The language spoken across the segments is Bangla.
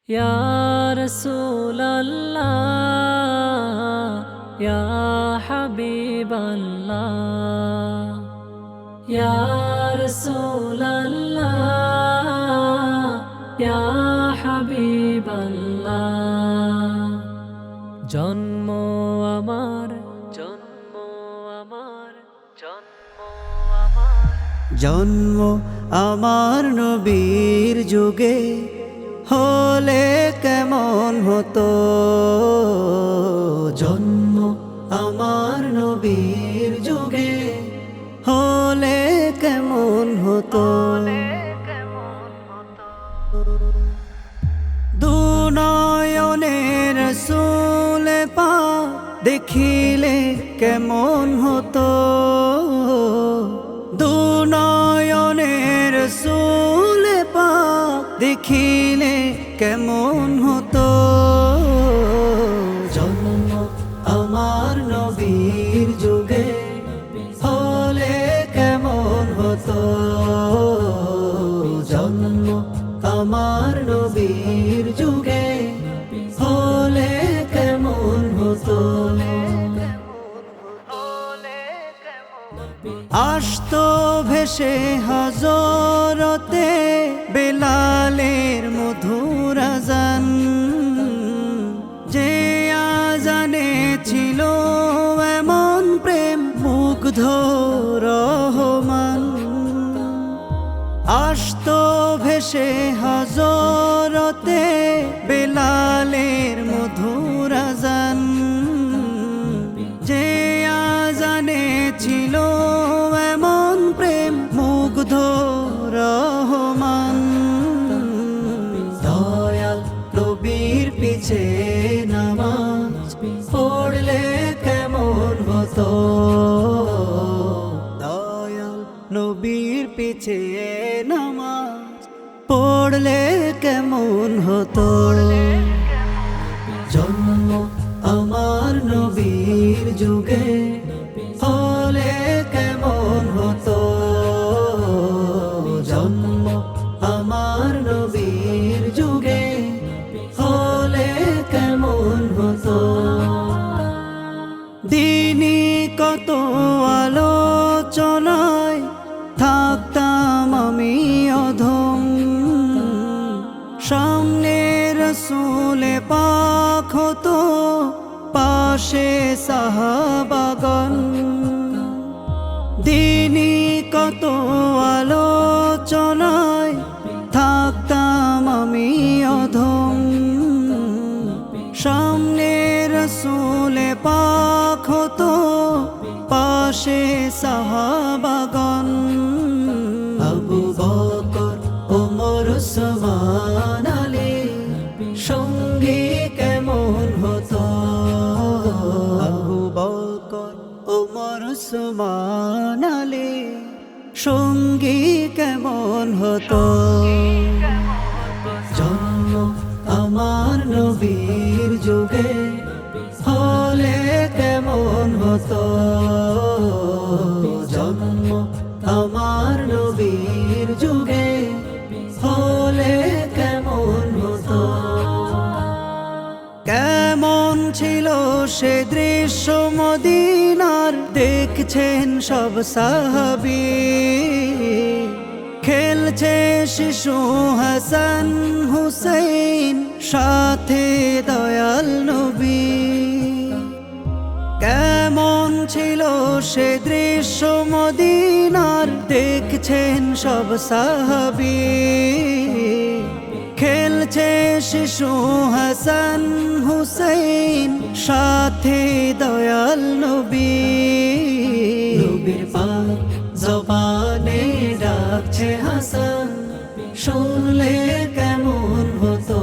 ইয়া রাসূলাল্লাহ ইয়া হাবিবাল্লাহ ইয়া রাসূলাল্লাহ ইয়া হাবিবাল্লাহ জন্ম আমার জন্ম আমার জন্ম আমার জন্ম আমার নবীর যুগে হলে কেমন হতো। জন্ম আমার নবীর যুগে হলে কেমন হতো। দুনয়নের রাসূল পাক দেখিলে কেমন হতো। দুনয়নের রাসূল পাক দেখিলে কেমন হতো। জন্ম আমার নবীর যুগে হলে কেমন হতো। জন্ম আমার নবীর যুগে হলে কেমন হতো। আসতো ভেসে হযরতে বেলালের মধুর আযান, যে আযানে ছিল এমন প্রেম মুগ্ধ রহমান। আসতো ভেসে হযরতে বেলালের মধুর আযান, যে আযানে ছিল এমন প্রেম মুগ্ধ রহমান। দয়াল নবীর পিছে নামাজ পড়লে কেমন হতো। দয়াল নবীর পিছে নামাজ পড়লে কেমন হতো। জন্ম আমার নবীর যুগে হলে কেমন হতো। জন্ম আমার নবীর যুগে হলে কেমন হতো। দিনই কত আলোচনায় থাকতাম আমি অধম, সামনে রাসূল পাক হতো পাশে সাহাবাগণ। দিনই কত আলোচনায় থাকতাম আমি অধম, সামনে রাসূল পাক হতো পাশে সাহাবাগণ। আবু বকর ওমর ওসমান আলী সঙ্গী কেমন হতো। আবু বকর ওমর ওসমান আলী সঙ্গী কেমন হতো। জন্ম আমার নবীর যুগে হলে কেমন হতো। জন্ম আমার নবীর যুগে হলে কেমন হতো। কেমন ছিল সে দৃশ্য মদিনার দেখছেন সব সাহাবী, খেলছে শিশু হাসান হুসাইন সাথে দয়াল নবী। কেমন ছিল সে দৃশ্য মদিনার দেখছেন সব সাহাবী, খেলছে শিশু হাসান হুসাইন সাথে দয়াল নবী। নবীর পাক জবানে ডাকছে হাসান, শুনলে কেমন হতো।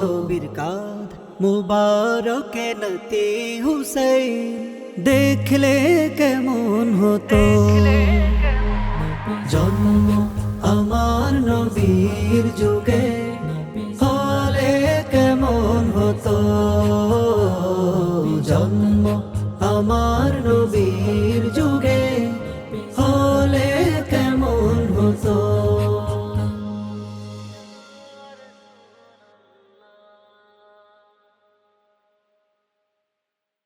নবীর কাঁধ মুবারকে নতি হুসাইন দেখলে কেমন হতো। জন্ম আমার নবীর যুগে